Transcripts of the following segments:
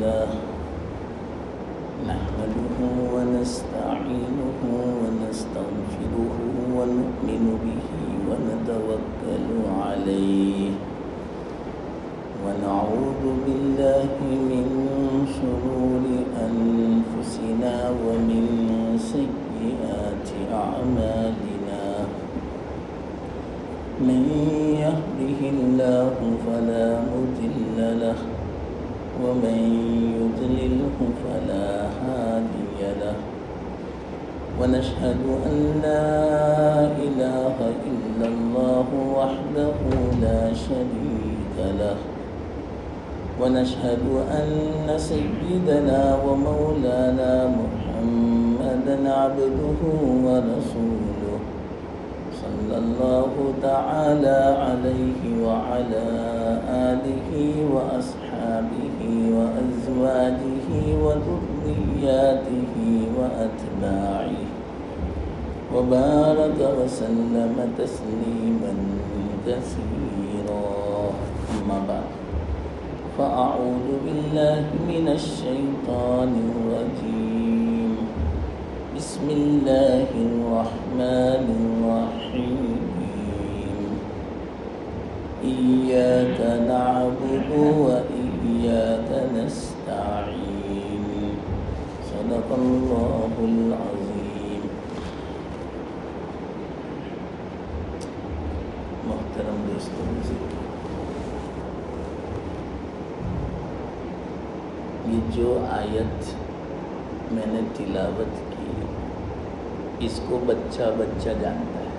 لله نحمده ونستعينه ونستغفره ونؤمن به ونتوكل عليه ونعوذ بالله من شرور أنفسنا ومن سيئات أعمالنا من يهده الله فلا مضل له ومن يضلله فلا هادي له ونشهد أن لا إله إلا الله وحده لا شريك له ونشهد أن سيدنا ومولانا محمدا عبده ورسوله صلى الله تعالى عليه وعلى آله وأصحابه وأزواجه وذرياته وأتباعه وبارك وسلم تسليما كثيرا أما بعد فأعوذ بالله من الشيطان الرجيم بسم الله الرحمن الرحيم إياك نعبد وإياك نستعين صدق الله العظيم. محترم دوستوں، یہ جو آیت میں نے تلاوت کی اس کو بچہ بچہ جانتا ہے.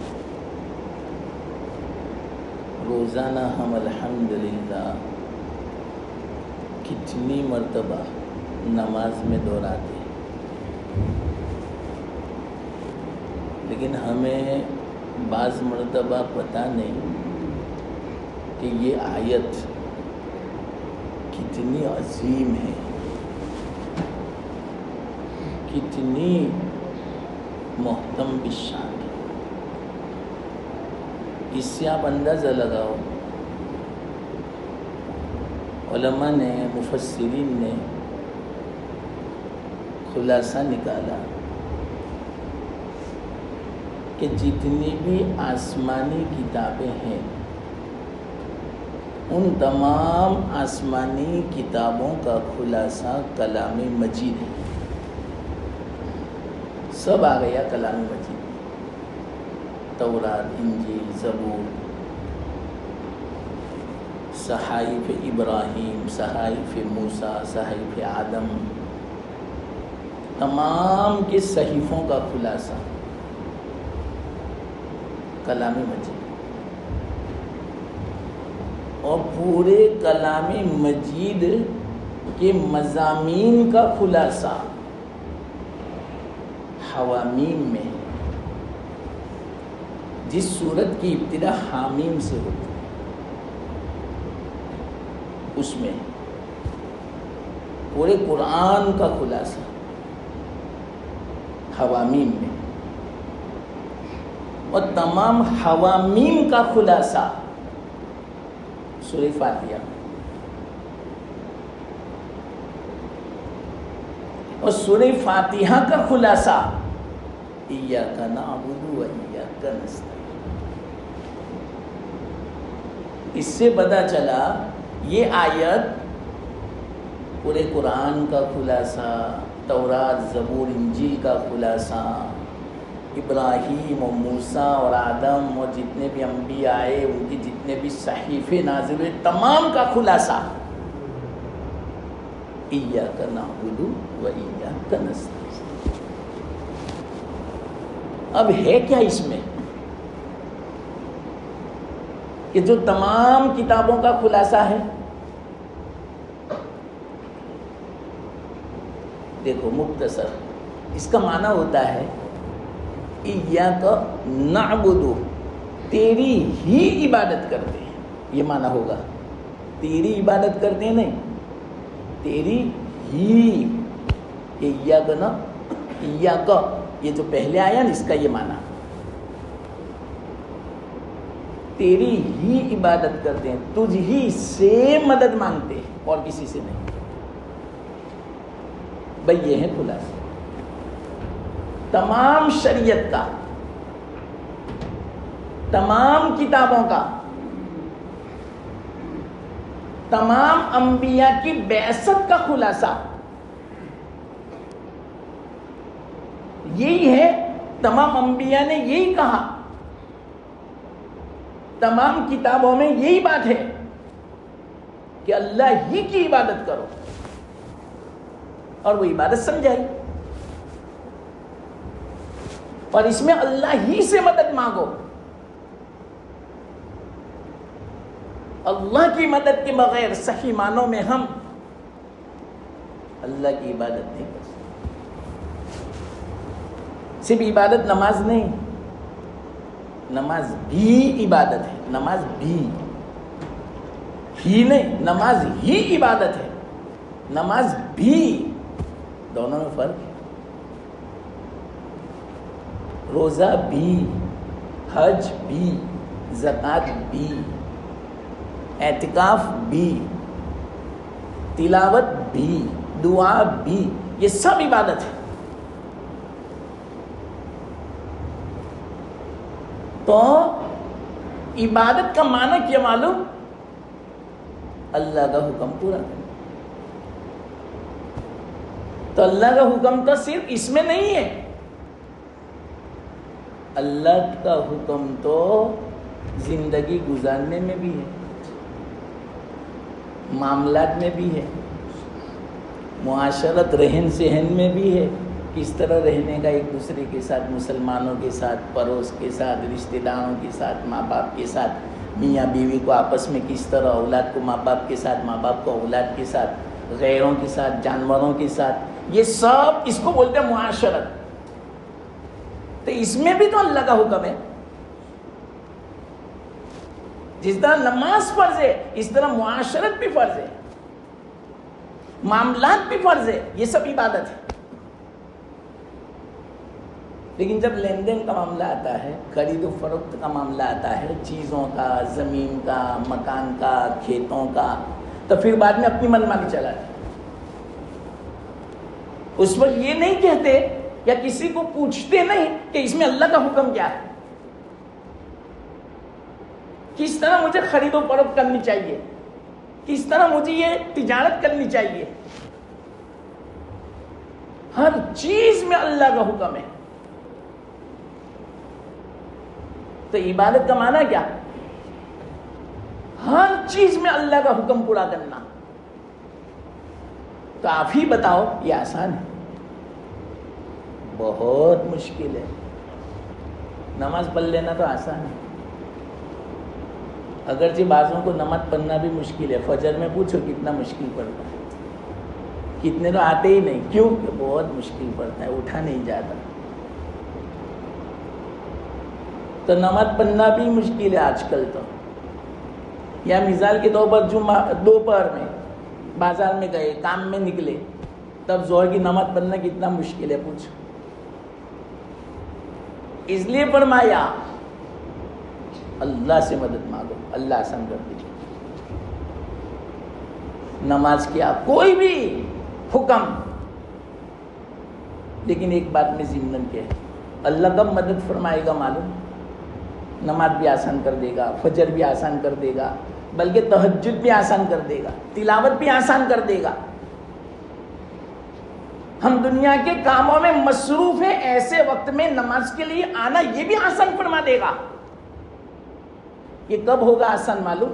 روزانہ ہم الحمدللہ کتنی مرتبہ نماز میں دہراتے ہیں، لیکن ہمیں بعض مرتبہ پتہ نہیں کہ یہ آیت کتنی عظیم ہے، کتنی محتم بالشان ہے. اس سے آپ اندازہ لگاؤ، علماء نے، مفسرین نے خلاصہ نکالا کہ جتنی بھی آسمانی کتابیں ہیں ان تمام آسمانی کتابوں کا خلاصہ کلام مجید ہے. سب آ گیا کلام مجید، تورات، انجیل، زبور، صحائف ابراہیم، صحائف موسیٰ، صحائف آدم، تمام کے صحیفوں کا خلاصہ کلام مجید. اور پورے کلام مجید کے مضامین کا خلاصہ حوامیم میں، جس سورت کی ابتدا حامیم سے ہوتی اس میں پورے قرآن کا خلاصہ حوامیم میں، اور تمام حوامیم کا خلاصہ سورہ فاتحہ، اور سورہ فاتحہ کا خلاصہ ایاک نعبد و ایاک نستعین. اس سے پتہ چلا یہ آیت پورے قرآن کا خلاصہ، تورات، زبور، انجیل کا خلاصہ، ابراہیم اور موسیٰ اور آدم اور جتنے بھی انبیاء آئے ان کی جتنے بھی صحیفے نازل ہوئے تمام کا خلاصہ ایاک نعبد و ایاک نستعین. اب ہے کیا اس میں کہ جو تمام کتابوں کا خلاصہ ہے؟ دیکھو مختصر اس کا معنی ہوتا ہے ایاک نعبد، تیری ہی عبادت کرتے ہیں. یہ معنی ہوگا تیری عبادت کرتے ہیں، نہیں تیری ہی. ایاک نا ایاک، یہ جو پہلے آیا نا اس کا یہ معنی تیری ہی عبادت کرتے ہیں، تجھ ہی سے مدد مانگتے ہیں اور کسی سے نہیں. بھئی یہ ہے خلاصہ تمام شریعت کا، تمام کتابوں کا، تمام انبیاء کی بعثت کا خلاصہ یہی ہے. تمام انبیاء نے یہی کہا، تمام کتابوں میں یہی بات ہے کہ اللہ ہی کی عبادت کرو، اور وہ عبادت سمجھائی، اور اس میں اللہ ہی سے مدد مانگو. اللہ کی مدد کے بغیر صحیح معنوں میں ہم اللہ کی عبادت نہیں کر سکتے. صرف عبادت نماز نہیں، نماز بھی عبادت ہے، نماز بھی ہی نہیں، نماز ہی عبادت ہے، نماز بھی، دونوں میں فرق ہے. روزہ بھی، حج بھی، زکوٰۃ بھی، اعتکاف بھی، تلاوت بھی، دعا بھی، یہ سب عبادت ہے. تو عبادت کا معنی کیا معلوم؟ اللہ کا حکم پورا کرنا. تو اللہ کا حکم تو صرف اس میں نہیں ہے، اللہ کا حکم تو زندگی گزارنے میں بھی ہے، معاملات میں بھی ہے، معاشرت رہن سہن میں بھی ہے. کس طرح رہنے کا ایک دوسرے کے ساتھ، مسلمانوں کے ساتھ، پڑوس کے ساتھ، رشتہ داروں کے ساتھ، ماں باپ کے ساتھ، میاں بیوی کو آپس میں کس طرح، اولاد کو ماں باپ کے ساتھ، ماں باپ کو اولاد کے ساتھ، غیروں کے ساتھ، جانوروں کے ساتھ، یہ سب اس کو بولتے ہیں معاشرت. تو اس میں بھی تو اللہ کا حکم ہے. جس طرح نماز فرض ہے اس طرح معاشرت بھی فرض ہے، معاملات بھی فرض ہے، یہ سب عبادت ہے. لیکن جب لین دین کا معاملہ آتا ہے، خرید و فروخت کا معاملہ آتا ہے، چیزوں کا، زمین کا، مکان کا، کھیتوں کا، تو پھر بعد میں اپنی من مانی چلاتے. اس وقت یہ نہیں کہتے یا کسی کو پوچھتے نہیں کہ اس میں اللہ کا حکم کیا ہے، کس طرح مجھے خرید و فروخت کرنی چاہیے، کس طرح مجھے یہ تجارت کرنی چاہیے. ہر چیز میں اللہ کا حکم ہے. تو عبادت کا معنی کیا؟ ہر چیز میں اللہ کا حکم پورا کرنا. تو آپ ہی بتاؤ، یہ آسان ہے؟ بہت مشکل ہے. نماز پڑھ لینا تو آسان ہے، اگرچہ بعضوں کو نماز پڑھنا بھی مشکل ہے. فجر میں پوچھو کتنا مشکل پڑتا ہے، کتنے تو آتے ہی نہیں. کیوں؟ کہ بہت مشکل پڑتا ہے، اٹھا نہیں جاتا. تو نماز پڑھنا بھی مشکل ہے آج کل تو. یا مثال کے طور پر دوپہر میں بازار میں گئے، کام میں نکلے، تب ظہر کی نماز پڑھنا کتنا مشکل ہے پوچھو. اس لیے فرمایا اللہ سے مدد مانگو، اللہ آسان کر دیجیے. نماز کیا، کوئی بھی حکم. لیکن ایک بات میں ضمن کہ اللہ کب مدد فرمائے گا معلوم؟ نماز بھی آسان کر دے گا، فجر بھی آسان کر دے گا، بلکہ تہجد بھی آسان کر دے گا، تلاوت بھی آسان کر دے گا. ہم دنیا کے کاموں میں مصروف ہیں، ایسے وقت میں نماز کے لیے آنا یہ بھی آسان فرما دے گا. یہ کب ہوگا آسان معلوم؟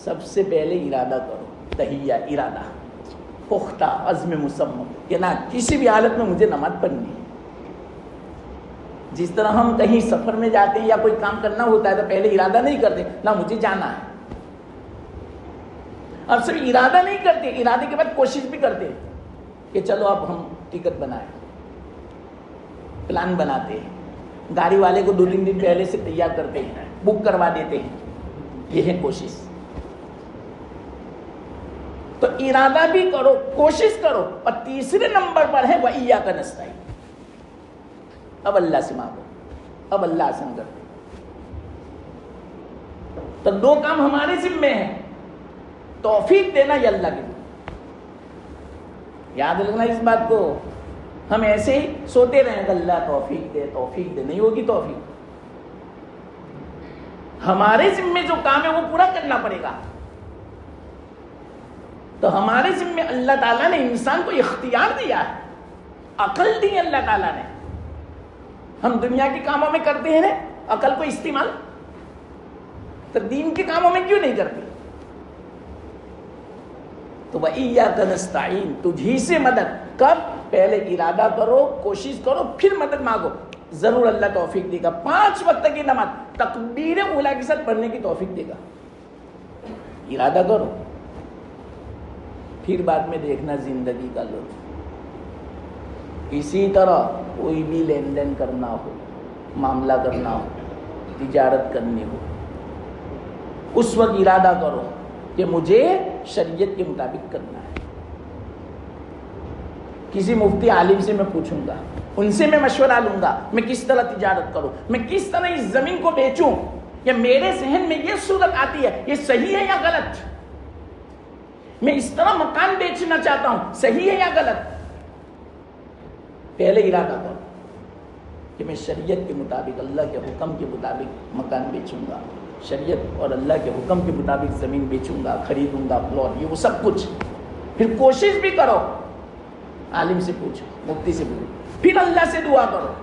سب سے پہلے ارادہ کرو، تہیہ، ارادہ، پختہ عزم مصمم کہ نہ کسی بھی حالت میں مجھے نماز پڑھنی ہے. جس طرح ہم کہیں سفر میں جاتے ہیں یا کوئی کام کرنا ہوتا ہے تو پہلے ارادہ نہیں کرتے نہ مجھے جانا ہے. اب صرف ارادہ نہیں کرتے، ارادے کے بعد کوشش بھی کرتے کہ چلو اب ہم ٹکٹ بنائیں، پلان بناتے ہیں، گاڑی والے کو 2-3 دن پہلے سے تیار کرتے ہیں، بک کروا دیتے ہیں. یہ ہے کوشش. تو ارادہ بھی کرو، کوشش کرو. اور تیسرے نمبر پر ہے وَإِيَّاكَ نَسْتَعِينُ. اب اللہ سے مانگو، اب اللہ آسان کر دے. تو 2 کام ہمارے ذمے ہیں، توفیق دینا یا اللہ کی. یاد رکھنا اس بات کو. ہم ایسے ہی سوتے رہیں کہ اللہ توفیق دے توفیق دے, نہیں ہوگی توفیق. ہمارے ذمے جو کام ہے وہ پورا کرنا پڑے گا. تو ہمارے ذمے اللہ تعالیٰ نے انسان کو اختیار دیا ہے, عقل دی ہے اللہ تعالیٰ نے. ہم دنیا کے کاموں میں کرتے ہیں نا عقل کو استعمال, تو دین کے کاموں میں کیوں نہیں کرتے؟ تو وَإِيَّاكَ نَسْتَعِينُ, تجھی سے مدد. کب؟ پہلے ارادہ کرو, کوشش کرو, پھر مدد مانگو, ضرور اللہ توفیق دے گا. 5 وقت کی نماز تکبیر اولیٰ کے ساتھ پڑھنے کی توفیق دے گا. ارادہ کرو, پھر بعد میں دیکھنا زندگی کا لطف. اسی طرح کوئی بھی لین دین کرنا ہو, معاملہ کرنا ہو, تجارت کرنی ہو, اس وقت ارادہ کرو کہ مجھے شریعت کے مطابق کرنا ہے. کسی مفتی عالم سے میں پوچھوں گا, ان سے میں مشورہ لوں گا, میں کس طرح تجارت کروں, میں کس طرح اس زمین کو بیچوں, یا میرے ذہن میں یہ صورت آتی ہے, یہ صحیح ہے یا غلط, میں اس طرح مکان بیچنا چاہتا ہوں, صحیح ہے یا غلط. پہلے ارادہ کرو کہ میں شریعت کے مطابق, اللہ کے حکم کے مطابق مکان بیچوں گا, شریعت اور اللہ کے حکم کے مطابق زمین بیچوں گا, خریدوں گا, پلاٹ, یہ وہ سب کچھ. پھر کوشش بھی کرو, عالم سے پوچھو, مفتی سے پوچھو, پھر اللہ سے دعا کرو,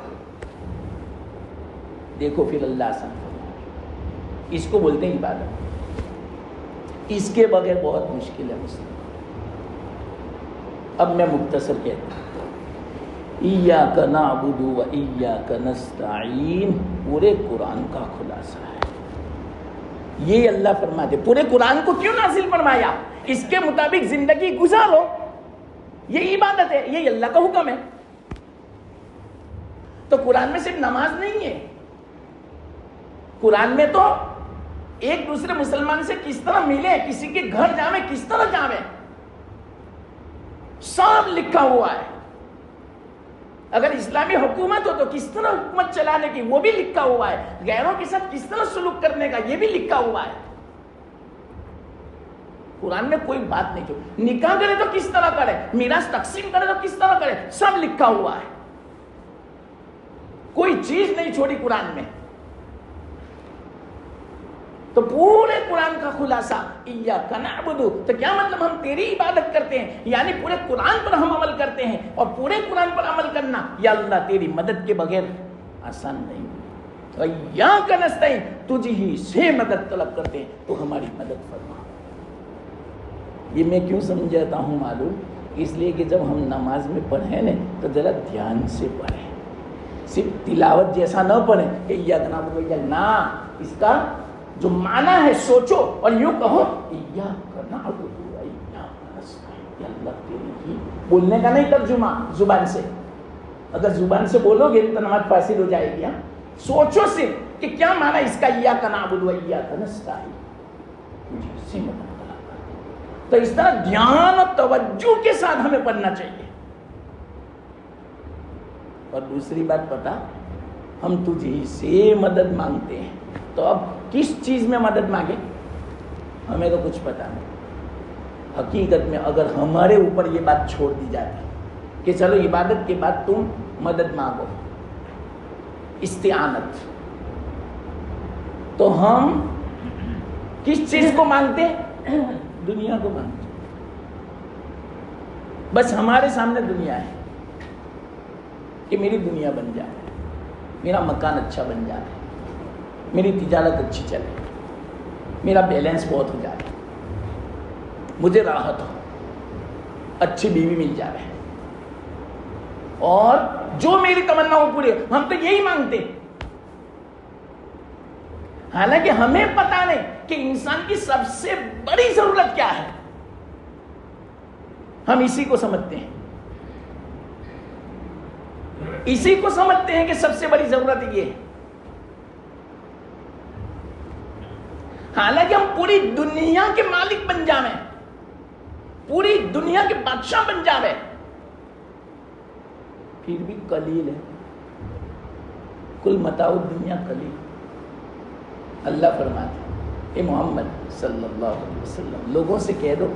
دیکھو پھر اللہ آسان فرمائے. اس کو بولتے ہیں عبادت. اس کے بغیر بہت مشکل ہے مسلم. اب میں مختصر کہتا ہوں, ایاک نعبد و ایاک نستعین پورے قرآن کا خلاصہ ہے. یہ اللہ فرماتے, پورے قرآن کو کیوں نازل فرمایا؟ اس کے مطابق زندگی گزارو, یہ عبادت ہے, یہ اللہ کا حکم ہے. تو قرآن میں صرف نماز نہیں ہے, قرآن میں تو ایک دوسرے مسلمان سے کس طرح ملے, کسی کے گھر جاویں, کس طرح جاویں, سب لکھا ہوا ہے. اگر اسلامی حکومت ہو تو کس طرح حکومت چلانے کی وہ بھی لکھا ہوا ہے. غیروں کے ساتھ کس طرح سلوک کرنے کا یہ بھی لکھا ہوا ہے. قرآن میں کوئی بات نہیں چھوڑی. نکاح کرے تو کس طرح کرے, میراث تقسیم کرے تو کس طرح کرے, سب لکھا ہوا ہے. کوئی چیز نہیں چھوڑی قرآن میں. تو پورے قرآن کا خلاصہ ایاک نعبد, تو کیا مطلب ہم تیری عبادت کرتے ہیں, یعنی پورے قرآن پر ہم عمل کرتے ہیں. اور پورے قرآن پر عمل کرنا یا اللہ تیری مدد کے بغیر آسان نہیں. ایاک نستعین, تجھ ہی سے مدد طلب کرتے ہیں, تو ہماری مدد فرما. یہ میں کیوں سمجھاتا ہوں معلوم, اس لیے کہ جب ہم نماز میں پڑھیں نا تو ذرا دھیان سے پڑھیں, صرف تلاوت جیسا نہ پڑھیں کہ ایاک نعبد, نہ, اس کا جو معنی ہے سوچو اور یوں کہو ایاک نعبد و ایاک نستعین, اللہ تیری ہی. بولنے کا نہیں ترجمہ زبان سے, اگر زبان سے بولو گے تو نماز فاسد ہو جائے گی. سوچو صرف کہ کیا معنی اس کا ایاک نعبد و ایاک نستعین, مجھے اسی مدد. تو اس طرح دھیان اور توجہ کے ساتھ ہمیں پڑھنا چاہیے. اور دوسری بات پتا, ہم تجھی سے مدد مانگتے ہیں, تو اب کس چیز میں مدد مانگے ہمیں تو کچھ پتا نہیں. حقیقت میں اگر ہمارے اوپر یہ بات چھوڑ دی جاتی کہ چلو عبادت کے بعد تم مدد مانگو, استعانت, تو ہم کس چیز کو مانگتے ہیں؟ دنیا کو مانگتے. بس ہمارے سامنے دنیا ہے کہ میری دنیا بن جائے, میرا مکان اچھا بن جائے, میری تجارت اچھی چلے, میرا بیلنس بہت ہو جائے, مجھے راحت ہو, اچھی بیوی مل جائے, اور جو میری تمنا ہو پوری. ہم تو یہی مانگتے, حالانکہ ہمیں پتا نہیں کہ انسان کی سب سے بڑی ضرورت کیا ہے. ہم اسی کو سمجھتے ہیں, اسی کو سمجھتے ہیں کہ سب سے بڑی ضرورت یہ ہے. حالانکہ ہم پوری دنیا کے مالک بن جاویں, پوری دنیا کے بادشاہ بن جاویں, پھر بھی قلیل ہے. کل متاع الدنیا قلیل. اللہ فرماتے اے محمد صلی اللہ علیہ وسلم, لوگوں سے کہہ دو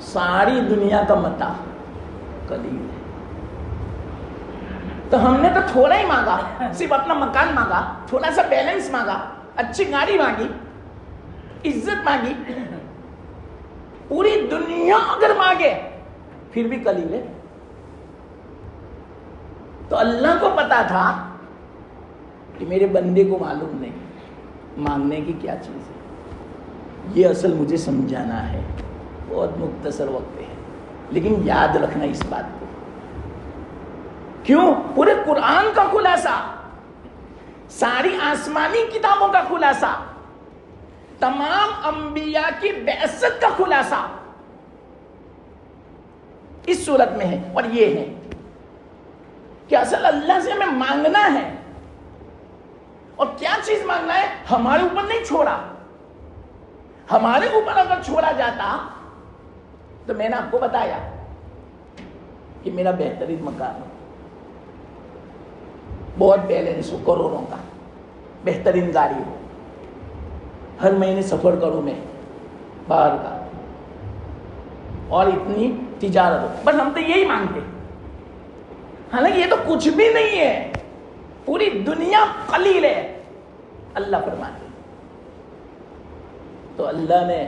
ساری دنیا کا متاع قلیل ہے. تو ہم نے تو تھوڑا ہی مانگا, صرف اپنا مکان مانگا, تھوڑا سا بیلنس مانگا, اچھی گاڑی مانگی, عزت مانگی, پوری دنیا اگر مانگے پھر بھی قلیل ہے. تو اللہ کو پتا تھا کہ میرے بندے کو معلوم نہیں مانگنے کی کیا چیز ہے. یہ اصل مجھے سمجھانا ہے, بہت مختصر وقت ہے, لیکن یاد رکھنا اس بات کو. کیوں؟ پورے قرآن کا خلاصہ, ساری آسمانی کتابوں کا خلاصہ, تمام انبیاء کی بعثت کا خلاصہ اس صورت میں ہے. اور یہ ہے کہ اصل اللہ سے ہمیں مانگنا ہے, اور کیا چیز مانگنا ہے ہمارے اوپر نہیں چھوڑا. ہمارے اوپر اگر چھوڑا جاتا تو میں نے آپ کو بتایا کہ میرا بہترین مکان ہو, بہت بیلنس ہو, کروڑوں کا, بہترین گاڑی ہو, ہر مہینے سفر کروں میں باہر کا, اور اتنی تجارت ہو. بس ہم تو یہی مانگتے, حالانکہ یہ تو کچھ بھی نہیں ہے, پوری دنیا قلیل ہے. اللہ فرماتے تو اللہ نے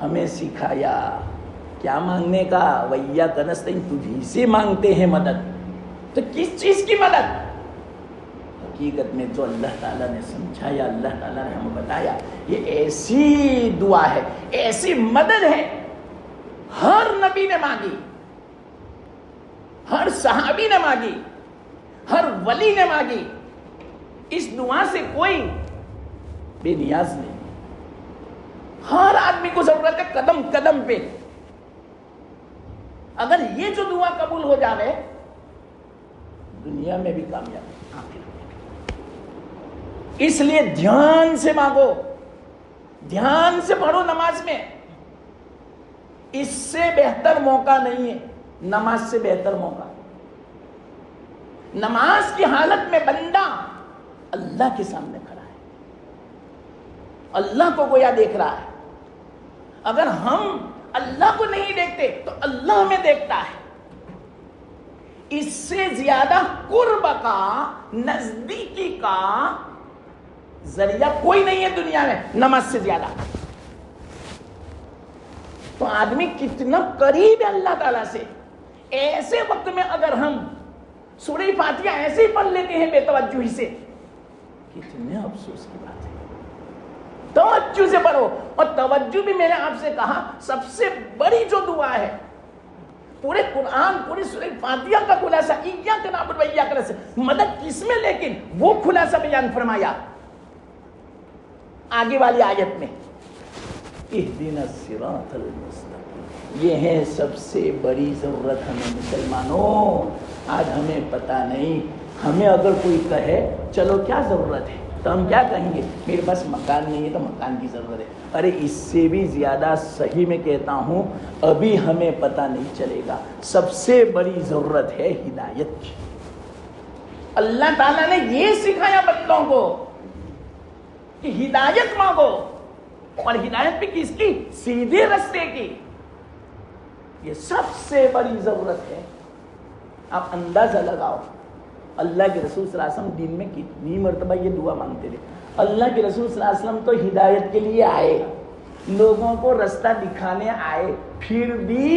ہمیں سکھایا کیا مانگنے کا. وَإِيَّاكَ نَسْتَعِينُ, تجھی سے مانگتے ہیں مدد. تو کس چیز کی مدد؟ حقیقت میں تو اللہ تعالیٰ نے سمجھایا, اللہ تعالیٰ نے ہمیں بتایا. یہ ایسی دعا ہے, ایسی مدد ہے, ہر نبی نے مانگی, ہر صحابی نے مانگی, ہر ولی نے مانگی. اس دعا سے کوئی بے نیاز نہیں. ہر آدمی کو ضرورت ہے قدم قدم پہ. اگر یہ جو دعا قبول ہو جاوے, دنیا میں بھی کامیاب, اس لیے دھیان سے مانگو, دھیان سے پڑھو نماز میں. اس سے بہتر موقع نہیں ہے, نماز سے بہتر موقع. نماز کی حالت میں بندہ اللہ کے سامنے کھڑا ہے, اللہ کو گویا دیکھ رہا ہے. اگر ہم اللہ کو نہیں دیکھتے تو اللہ ہمیں دیکھتا ہے. اس سے زیادہ قرب کا, نزدیکی کا ذریعہ کوئی نہیں ہے دنیا میں نماز سے زیادہ. تو آدمی کتنا قریب ہے اللہ تعالیٰ سے. ایسے وقت میں اگر ہم سورہ فاتحہ ایسے ہی پڑھ لیتے ہیں بے توجہی سے, کتنے افسوس کی بات ہے. توجہ سے پڑھو. اور توجہ بھی میں نے آپ سے کہا سب سے بڑی جو دعا ہے پورے قرآن, پوری سورہ فاتحہ کا خلاصہ, ایاک نعبد و ایاک نستعین. مدد کس میں, لیکن وہ خلاصہ بیان فرمایا آگے والی آیت میں, اہدنا الصراط المستقیم. یہ ہے سب سے بڑی ضرورت ہمیں مسلمانوں. آج ہمیں پتہ نہیں, ہمیں اگر کوئی کہے چلو کیا ضرورت ہے, تو ہم کیا کہیں گے, میرے پاس مکان نہیں ہے تو مکان کی ضرورت ہے. ارے اس سے بھی زیادہ صحیح میں کہتا ہوں, ابھی ہمیں پتہ نہیں چلے گا. سب سے بڑی ضرورت ہے ہدایت کی. اللہ تعالیٰ نے یہ سکھایا بندوں کو کہ ہدایت مانگو, اور ہدایت بھی کس کی, سیدھے رستے کی. یہ سب سے بڑی ضرورت ہے. آپ اندازہ لگاؤ اللہ کے رسول صلی اللہ علیہ وسلم دین میں کتنی مرتبہ یہ دعا مانگتے تھے. اللہ کے رسول صلی اللہ علیہ وسلم تو ہدایت کے لیے آئے, لوگوں کو رستہ دکھانے آئے, پھر بھی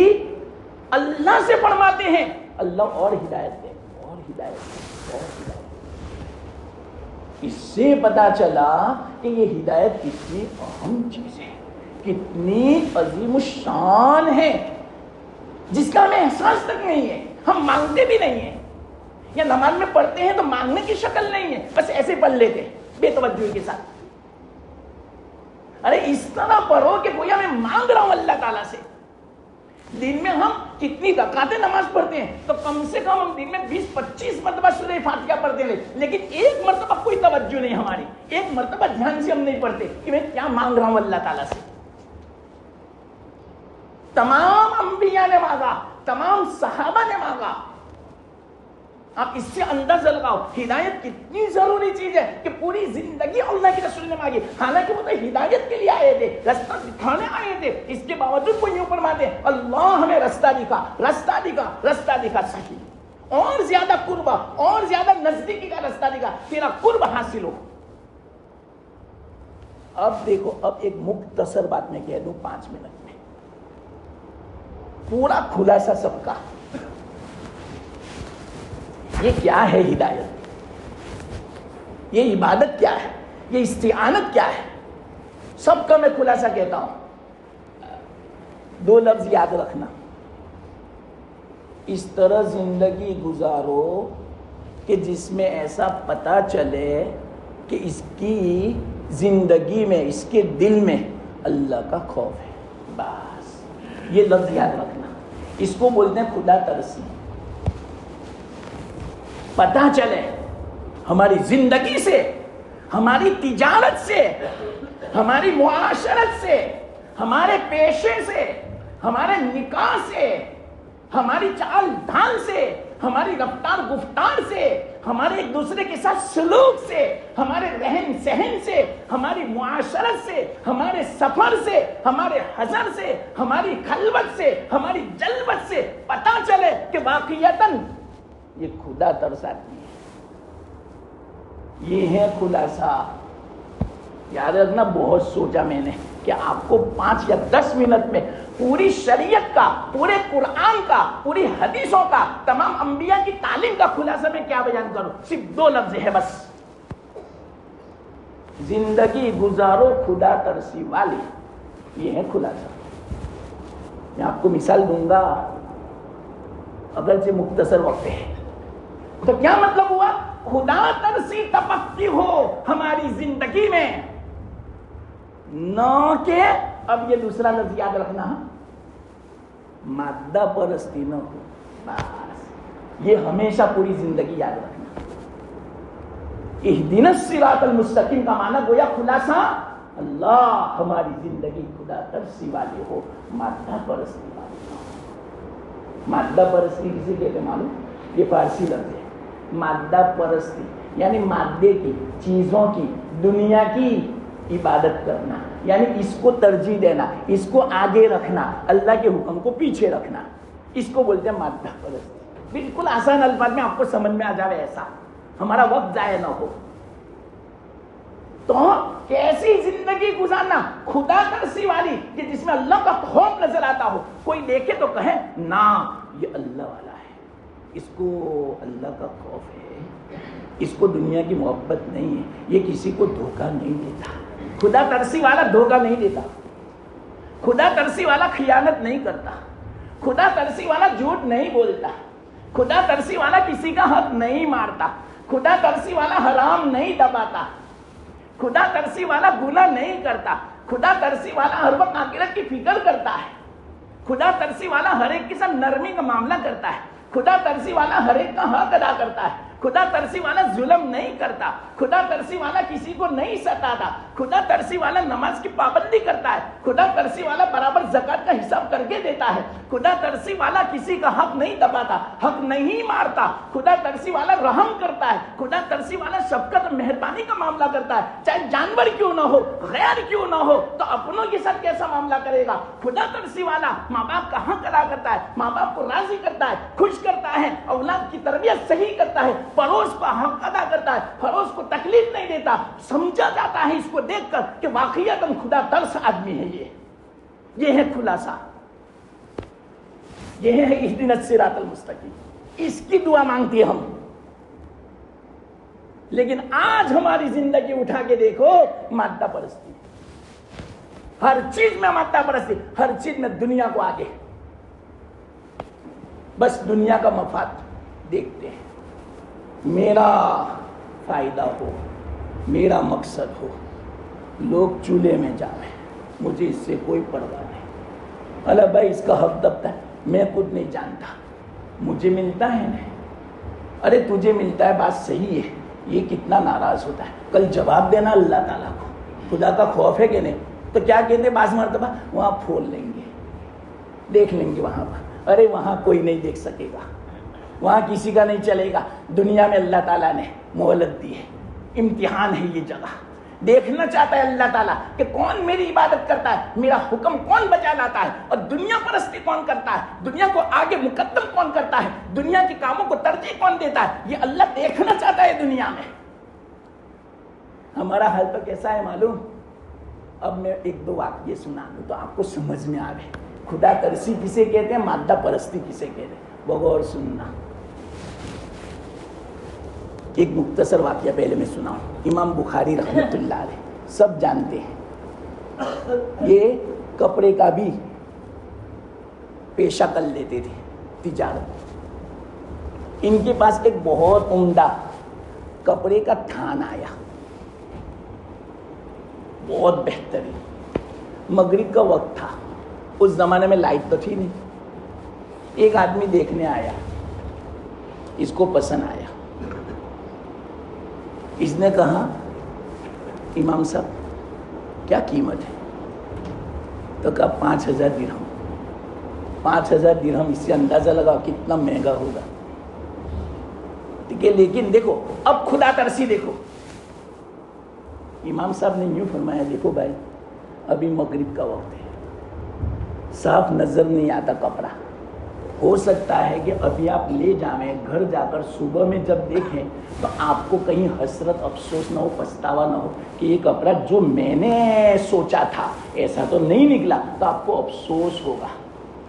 اللہ سے فرماتے ہیں اللہ اور ہدایت دے, اور ہدایت دے, اور ہدایت. اس سے پتا چلا کہ یہ ہدایت کتنی اہم چیز ہے, کتنی عظیم الشان ہے, جس کا ہمیں احساس تک نہیں ہے. ہم مانگتے بھی نہیں ہیں, یا نماز میں پڑھتے ہیں تو مانگنے کی شکل نہیں ہے, بس ایسے پڑھ لیتے ہیں بے توجہی کے ساتھ. ارے اس طرح پڑھو کہ گویا میں مانگ رہا ہوں اللہ تعالیٰ سے. دن میں ہم کتنی رکعتیں نماز پڑھتے ہیں, تو کم سے کم ہم دن میں 20-25 مرتبہ سورہ فاتحہ پڑھتے ہیں, لیکن ایک مرتبہ کوئی توجہ نہیں ہماری, ایک مرتبہ دھیان سے ہم نہیں پڑھتے کہ میں کیا مانگ رہا ہوں اللہ تعالیٰ سے. تمام انبیاء نے مانگا, تمام صحابہ نے مانگا, آپ اس سے اندازہ لگاؤ ہدایت کتنی ضروری چیز ہے کہ پوری زندگی اللہ کے رسول نے مانگی. حالانکہ وہ تو ہدایت کے لیے آئے تھے, راستہ دکھانے آئے تھے, اس کے باوجود وہ یوں فرماتے ہیں اللہ ہمیں راستہ دکھا, راستہ دکھا, راستہ دکھا. صحیح, اور زیادہ قرب, اور زیادہ نزدیکی کا راستہ دکھا, تیرا قرب حاصل ہو. اب دیکھو, اب ایک مختصر بات میں کہہ دوں 5 منٹ میں, پورا خلاصہ سب کا. یہ کیا ہے ہدایت, یہ عبادت کیا ہے, یہ استعانت کیا ہے, سب کا میں خلاصہ کہتا ہوں. 2 لفظ یاد رکھنا, اس طرح زندگی گزارو کہ جس میں ایسا پتا چلے کہ اس کی زندگی میں, اس کے دل میں اللہ کا خوف ہے. بس یہ لفظ یاد رکھنا, اس کو بولتے ہیں خدا ترسی. پتہ چلے ہماری زندگی سے, ہماری تجارت سے, ہماری معاشرت سے, ہمارے پیشے سے, ہمارے نکاح سے, ہماری چال ڈھال سے, ہماری رفتار گفتار سے, ہمارے ایک دوسرے کے ساتھ سلوک سے, ہمارے رہن سہن سے, ہماری معاشرت سے, ہمارے سفر سے, ہمارے حضر سے, ہماری خلوت سے, ہماری جلوت سے پتہ چلے کہ واقعیتاً یہ خدا ترس آدمی ہے. یہ ہے خلاصہ. یاد رکھنا, بہت سوچا میں نے کہ آپ کو 5 یا 10 منٹ میں پوری شریعت کا, پورے قرآن کا, پوری حدیثوں کا, تمام انبیاء کی تعلیم کا خلاصہ میں کیا بیان کروں. صرف 2 لفظ ہے بس, زندگی گزارو خدا ترسی والی. یہ ہے خلاصہ. میں آپ کو مثال دوں گا, اگرچہ مختصر وقت ہے. تو کیا مطلب ہوا, خدا ترسی تپکتی ہو ہماری زندگی میں, نہ کہ, اب یہ دوسرا لفظ یاد رکھنا, مادہ پرستی نہ ہو. بس یہ ہمیشہ پوری زندگی یاد رکھنا. اہدنا الصراط المستقیم کا معنی گویا خلاصہ, اللہ ہماری زندگی خدا ترسی والی ہو, مادہ پرستی والی نہ ہو. مادہ پرستی کسے کہتے معلوم؟ یہ فارسی لفظ ہے. مادہ پرستی یعنی مادے کی, چیزوں کی, دنیا کی عبادت کرنا, یعنی اس کو ترجیح دینا, اس کو آگے رکھنا, اللہ کے حکم کو پیچھے رکھنا, اس کو بولتے ہیں مادہ پرستی. بالکل آسان الفاظ میں آپ کو سمجھ میں آ جائے ایسا, ہمارا وقت ضائع نہ ہو. تو کیسی زندگی گزارنا خدا ترسی والی کہ جس میں اللہ کا خوف نظر آتا ہو, کوئی دیکھے تو کہے نا یہ اللہ والا ہے, اس کو اللہ کا خوف ہے, اس کو دنیا کی محبت نہیں ہے, یہ کسی کو دھوکہ نہیں دیتا. خدا ترسی والا دھوکہ نہیں دیتا, خدا ترسی والا خیانت نہیں کرتا, خدا ترسی والا جھوٹ نہیں بولتا, خدا ترسی والا کسی کا حق نہیں مارتا, خدا ترسی والا حرام نہیں دباتا, خدا ترسی والا گناہ نہیں کرتا, خدا ترسی والا ہر وقت آخرت کی فکر کرتا ہے, خدا ترسی والا ہر ایک کے ساتھ نرمی کا معاملہ کرتا ہے, خدا ترسی والا ہر ایک کا حق ادا کرتا ہے, خدا ترسی والا ظلم نہیں کرتا, خدا ترسی والا کسی کو نہیں ستاتا, خدا ترسی والا نماز کی پابندی کرتا ہے, خدا ترسی والا برابر زکوٰۃ کا حساب کر کے دیتا ہے, خدا ترسی والا کسی کا حق نہیں دباتا, حق نہیں مارتا, خدا ترسی والا رحم کرتا ہے, خدا ترسی والا شفقت مہربانی کا معاملہ کرتا ہے, چاہے جانور کیوں نہ ہو, غیر کیوں نہ ہو, تو اپنوں کے ساتھ کیسا معاملہ کرے گا. خدا ترسی والا ماں باپ کا حق ادا کرتا ہے, ماں باپ کو راضی کرتا ہے, خوش کرتا ہے, اولاد کی تربیت صحیح کرتا ہے, پڑوس کا حق ادا کرتا ہے, پڑوس کو تکلیف نہیں دیتا. سمجھا جاتا ہے اس کو دیکھ کر کہ واقعیتاً خدا ترس آدمی ہے. یہ ہے خلاصہ, یہ ہے اہدنا الصراط المستقیم. اس کی دعا مانگتی ہم. لیکن آج ہماری زندگی اٹھا کے دیکھو, مادہ پرستی, ہر چیز میں مادہ پرستی, ہر چیز میں دنیا کو آگے, بس دنیا کا مفاد دیکھتے ہیں, میرا فائدہ ہو, میرا مقصد ہو, لوگ چولہے میں جائیں, مجھے اس سے کوئی پرواہ نہیں. اللہ بھائی اس کا حق دبتا ہے, میں خود نہیں جانتا, مجھے ملتا ہے نہیں, ارے تجھے ملتا ہے, بات صحیح ہے, یہ کتنا ناراض ہوتا ہے. کل جواب دینا اللہ تعالیٰ کو, خدا کا خوف ہے کہ نہیں, تو کیا کہتے ہیں بعض مرتبہ, وہاں پھول لیں گے, دیکھ لیں گے وہاں پر, ارے وہاں کوئی نہیں دیکھ سکے گا, وہاں کسی کا نہیں چلے گا. دنیا میں اللہ تعالیٰ نے مہلت دی ہے, امتحان ہے یہ جگہ. دیکھنا چاہتا ہے اللہ تعالیٰ کہ کون میری عبادت کرتا ہے, میرا حکم کون بجا لاتا ہے, اور دنیا پرستی کون کرتا ہے, دنیا کو آگے مقدم کون کرتا ہے, دنیا کے کاموں کو ترجیح کون دیتا ہے. یہ اللہ دیکھنا چاہتا ہے دنیا میں. ہمارا حال تو کیسا ہے معلوم؟ اب میں ایک دو واقعے سنا دوں تو آپ کو سمجھ میں آئے. خدا ترسی کسے کہتے ہیں, مادہ پرستی کسے کہتے ہیں, بغور سننا. ایک مختصر واقعہ پہلے میں سناؤں. امام بخاری رحمۃ اللہ علیہ سب جانتے ہیں, یہ کپڑے کا بھی پیشہ کر لیتے تھے, تجارت. ان کے پاس ایک بہت عمدہ کپڑے کا تھان آیا, بہت بہترین. مغرب کا وقت تھا, اس زمانے میں لائٹ تو تھی نہیں. ایک آدمی دیکھنے آیا, اس کو پسند آیا. اس نے کہا امام صاحب کیا قیمت ہے؟ تو کہا 5,000 درہم. 5,000 درہم, اس سے اندازہ لگاؤ کتنا مہنگا ہوگا. ٹھیک ہے, لیکن دیکھو اب خدا ترسی دیکھو. امام صاحب نے یوں فرمایا, دیکھو بھائی ابھی مغرب کا وقت ہے, صاف نظر نہیں آتا کپڑا. ہو سکتا ہے کہ ابھی آپ لے جائیں, گھر جا کر صبح میں جب دیکھیں تو آپ کو کہیں حسرت افسوس نہ ہو, پچھتاوا نہ ہو کہ یہ کپڑا جو میں نے سوچا تھا ایسا تو نہیں نکلا, تو آپ کو افسوس ہوگا.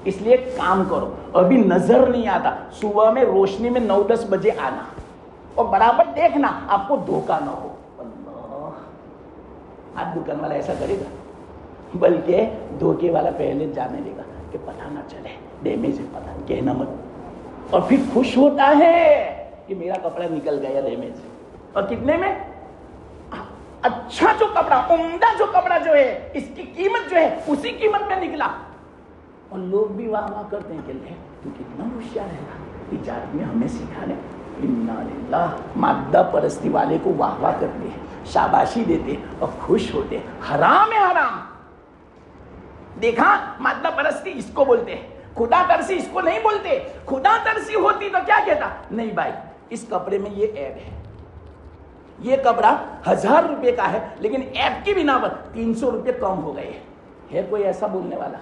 اس لیے کام کرو, ابھی نظر نہیں آتا, صبح میں روشنی میں 9-10 بجے آنا اور برابر دیکھنا, آپ کو دھوکہ نہ ہو. اللہ, آج دکان والا ایسا کرے گا, بلکہ دھوکے والا پہلے جانے دے گا کہ پتہ نہ چلے, ڈیمیج ہے, پتہ کہنا مت. اور پھر خوش ہوتا ہے کہ میرا کپڑا نکل گیا ڈیمیج. اور کتنے میں؟ اچھا جو کپڑا, عمدہ جو کپڑا جو ہے, اس کی قیمت جو ہے اسی قیمت میں نکلا. اور لوگ بھی واہ واہ کرتے ہیں کہ لے تو کتنا ہوشیار ہے, تجارت میں ہمیں سکھانے. انا للہ, مادہ پرستی والے کو واہ واہ کرتے ہیں, شاباشی دیتے اور خوش ہوتے. حرام ہے حرام. دیکھا, مادہ پرستی اس کو بولتے ہیں, خدا ترسی اس کو نہیں بولتے. خدا ترسی ہوتی تو کیا کہتا, نہیں بھائی اس کپڑے میں یہ عیب ہے, یہ کپڑا 1,000 روپے کا ہے لیکن عیب کی بنا پر 300 روپے کم ہو گئے. ہے کوئی ایسا بولنے والا؟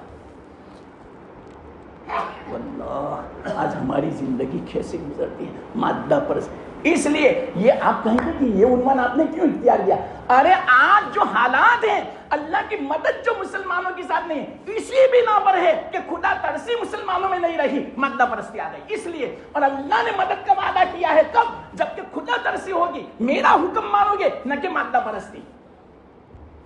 واللہ آج ہماری زندگی کیسے گزرتی ہے, مادہ پرستی. اس لیے یہ آپ کہیں گے کہ یہ عنوان آپ نے کیوں اختیار کیا؟ ارے آج جو حالات ہیں, اللہ کی مدد جو مسلمانوں کے ساتھ نہیں ہے, اسی بنا پر ہے کہ خدا ترسی مسلمانوں میں نہیں رہی, مادہ پرستی آ گئی. اس لیے, اور اللہ نے مدد کا وعدہ کیا ہے کب؟ جب کہ خدا ترسی ہوگی, میرا حکم مانو گے, نہ کہ مادہ پرستی.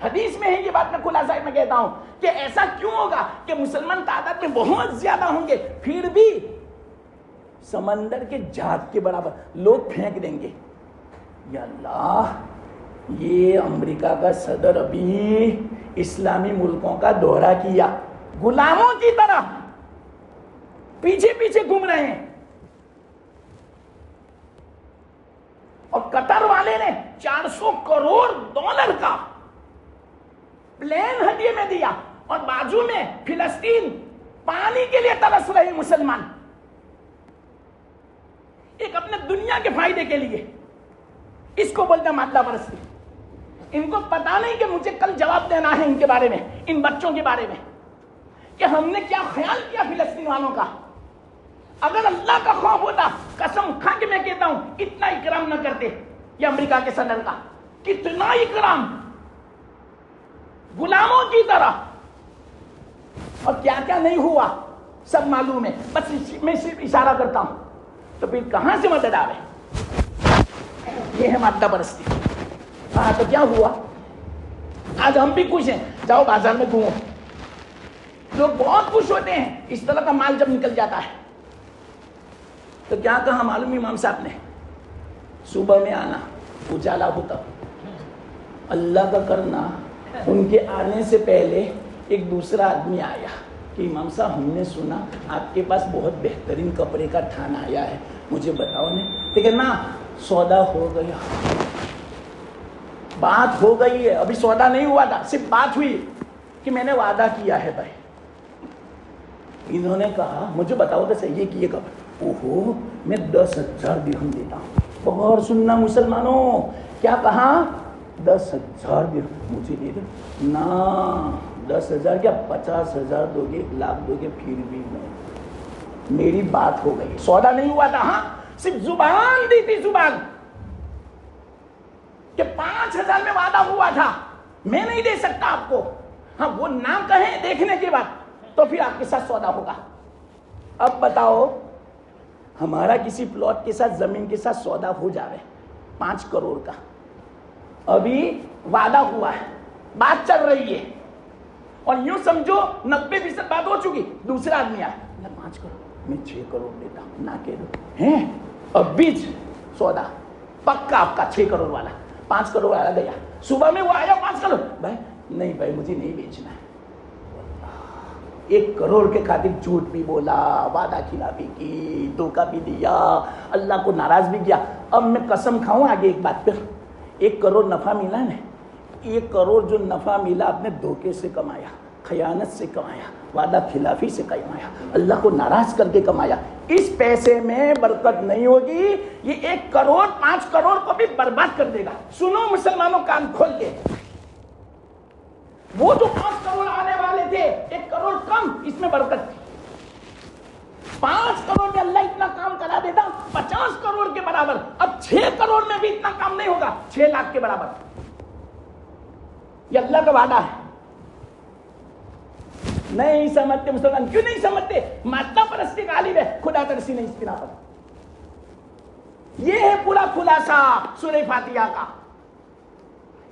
حدیث میں ہے یہ بات, میں خلاصہ میں کہتا ہوں کہ ایسا کیوں ہوگا کہ مسلمان تعداد میں بہت زیادہ ہوں گے, پھر بھی سمندر کے جھاگ کے برابر لوگ پھینک دیں گے. یا اللہ, یہ امریکہ کا صدر ابھی اسلامی ملکوں کا دورہ کیا, غلاموں کی طرح پیچھے پیچھے گھوم رہے ہیں, اور قطر والے نے $400 کروڑ کا پلین ہدیے میں دیا, اور بازو میں فلسطین پانی کے لیے ترس رہے مسلمان, ایک اپنے دنیا کے فائدے کے لیے. اس کو بولتے ہیں مادہ پرستی. ان کو پتا نہیں کہ مجھے کل جواب دینا ہے ان کے بارے میں, ان بچوں کے بارے میں, کہ ہم نے کیا خیال کیا فلسطین والوں کا. اگر اللہ کا خوف ہوتا, قسم کھا کے میں کہتا ہوں اتنا اکرام نہ کرتے یہ امریکہ کے صدر کا. کتنا اکرام, غلاموں کی طرح. اور کیا کیا نہیں ہوا سب معلوم ہے, بس میں صرف اشارہ کرتا ہوں. تو پھر کہاں سے مدد آ رہے؟ یہ ہے مادہ پرستی. ہاں تو کیا ہوا؟ آج ہم بھی خوش ہیں, جاؤ بازار میں گھومو, لوگ بہت خوش ہوتے ہیں اس طرح کا مال جب نکل جاتا ہے. تو کیا کہا معلوم امام صاحب نے, صبح میں آنا, اجالا ہوتا, اللہ کا کرنا. ان کے آنے سے پہلے ایک دوسرا آدمی آیا کہ امام صاحب ہم نے سنا آپ کے پاس بہت بہترین کپڑے کا تھان آیا ہے, مجھے بتاؤ. نہیں لیکن نا, سودا ہو گیا, بات ہو گئی ہے, ابھی سودا نہیں ہوا تھا, صرف بات ہوئی کہ میں نے وعدہ کیا ہے بھائی. انہوں نے کہا مجھے بتاؤ تو صحیح کہ یہ کپڑا, اوہو میں 10,000 درہم دیتا ہوں. غور سننا مسلمانوں, کیا کہا؟ 10,000 درہم مجھے دے دے. نا 10,000 کیا 50,000 دو گے, 1,00,000 دو گے, پھر بھی نہیں. میری بات ہو گئی, سودا نہیں ہوا تھا. ہاں صرف زبان دی تھی, زبان کہ 5,000 میں وعدہ ہوا تھا, میں نہیں دے سکتا آپ کو. ہاں وہ نہ کہیں دیکھنے کے بعد تو پھر آپ کے ساتھ سودا ہوگا. اب بتاؤ, ہمارا کسی پلاٹ کے ساتھ, زمین کے ساتھ سودا ہو جاوے 5 کروڑ کا, ابھی وعدہ ہوا ہے, بات چل رہی ہے, اور یوں سمجھو 90% بات ہو چکی. دوسرا آدمی آیا, 5 کروڑ میں 6 کروڑ دیتا ہوں, نہ کہہ دو ہیں. اب بیچ سودا پکا آپ کا 6 کروڑ والا. 5 کروڑ والا گیا, صبح میں وہ آیا 5 کروڑ, بھائی نہیں بھائی مجھے نہیں بیچنا ہے. 1 کروڑ کے خاطر جھوٹ بھی بولا, وعدہ خلافی کی, دھوکہ بھی دیا, اللہ کو ناراض بھی کیا. اب میں قسم کھاؤں آگے ایک بات پر, 1 کروڑ نفع ملا نا, 1 کروڑ جو نفع ملا آپ نے دھوکے سے کمایا, خیانت سے کمایا, وعدہ خلافی سے کمایا, اللہ کو ناراض کر کے کمایا. اس پیسے میں برکت نہیں ہوگی, یہ 1 کروڑ 5 کروڑ کو بھی برباد کر دے گا. سنو مسلمانوں, کان کھول کے, وہ جو 5 کروڑ آنے والے تھے 1 کروڑ کم, اس میں برکت تھی. 5 کروڑ میں اللہ اتنا کام کرا دیتا 50 کروڑ کے برابر. اب 6 کروڑ میں بھی اتنا کام نہیں ہوگا, 6 لاکھ کے برابر. یہ اللہ کا وعدہ ہے. نہیں سمجھتے مسلمان, کیوں نہیں سمجھتے؟ مادہ پرستی غالب ہے, خدا ترسی نہیں اس بنا پر. یہ ہے پورا خلاصہ سورہ فاتحہ کا,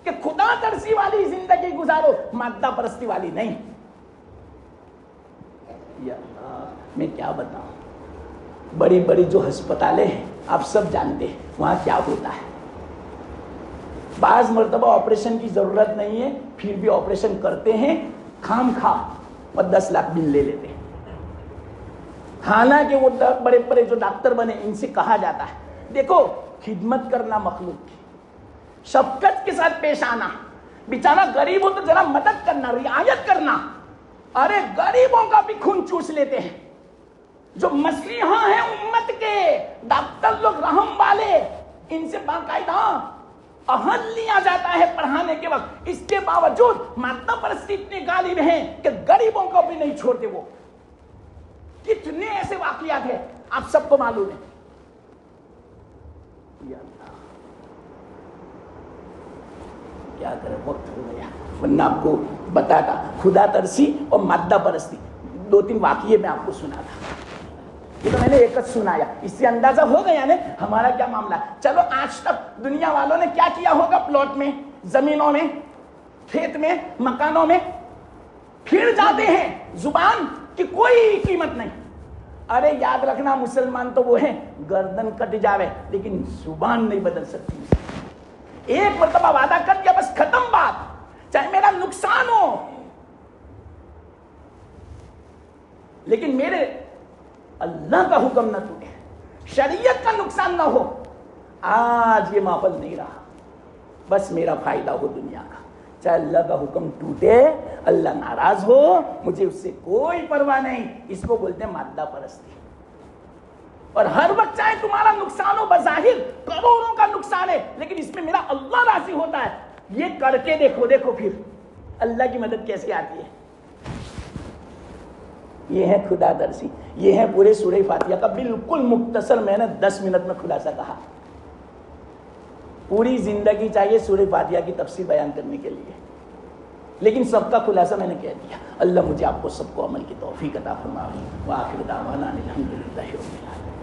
کہ خدا ترسی والی زندگی گزارو, مادہ پرستی والی نہیں. یا اللہ, میں کیا بتاؤں, بڑی بڑی جو ہسپتالیں ہیں آپ سب جانتے ہیں, وہاں کیا ہوتا ہے. بعض مرتبہ آپریشن کی ضرورت نہیں ہے, پھر بھی آپریشن کرتے ہیں خام خواہ, اور 10 لاکھ بل لے لیتے ہیں. حالانکہ وہ بڑے بڑے جو ڈاکٹر بنے, ان سے کہا جاتا ہے دیکھو خدمت کرنا مخلوق کی, شفقت کے ساتھ پیش آنا, بیچارہ غریب ہو تو ذرا مدد کرنا, رعایت کرنا. ارے غریبوں کا بھی خون چوس لیتے ہیں. جو مسیحا ہیں امت کے ڈاکٹر لوگ رحم والے, ان سے باقاعدہ عہد لیا جاتا ہے پڑھانے کے وقت. اس کے باوجود مادہ پرستی اتنے غالب ہیں کہ غریبوں کو بھی نہیں چھوڑتے. وہ کتنے ایسے واقعات ہیں آپ سب کو معلوم ہے. یا اللہ کیا کرے, وقت ہو گیا, ورنہ آپ کو بتاتا. خدا ترسی اور مادہ پرستی 2-3 واقعے میں آپ کو سنا تھا, یہ تو میں نے ایک سنایا. اس سے اندازہ ہو گیا نا ہمارا کیا معاملہ ہے. چلو آج تک دنیا والوں نے کیا کیا ہوگا, پلاٹ میں, زمینوں میں, کھیت میں, مکانوں میں پھر جاتے ہیں, زبان کی کوئی قیمت نہیں. ارے یاد رکھنا مسلمان تو وہ ہیں گردن کٹ جاوے لیکن زبان نہیں بدل سکتی. ایک مرتبہ وعدہ کر دیا بس ختم بات, چاہے میرا نقصان ہو, لیکن میرے اللہ کا حکم نہ ٹوٹے, شریعت کا نقصان نہ ہو. آج یہ ماحول نہیں رہا, بس میرا فائدہ ہو دنیا کا. چاہے اللہ کا حکم ٹوٹے, اللہ ناراض ہو, مجھے اس سے کوئی پرواہ نہیں. اس کو بولتے ہیں مادہ پرستی. اور ہر وقت چاہے تمہارا نقصان ہو, بظاہر کروڑوں کا نقصان ہے, لیکن اس میں میرا اللہ راضی ہوتا ہے. یہ کر کے دیکھو پھر اللہ کی مدد کیسے آتی ہے. یہ ہے خدا ترسی, یہ ہے پورے سورہ فاتحہ کا بالکل مختصر, میں نے 10 منٹ میں خلاصہ کہا. پوری زندگی چاہیے سورہ فاتحہ کی تفسیر بیان کرنے کے لیے, لیکن سب کا خلاصہ میں نے کہہ دیا. اللہ مجھے آپ کو سب کو عمل کی توفیق عطا فرمائے. وآخر دعوانا الحمدللہ رب العالمین.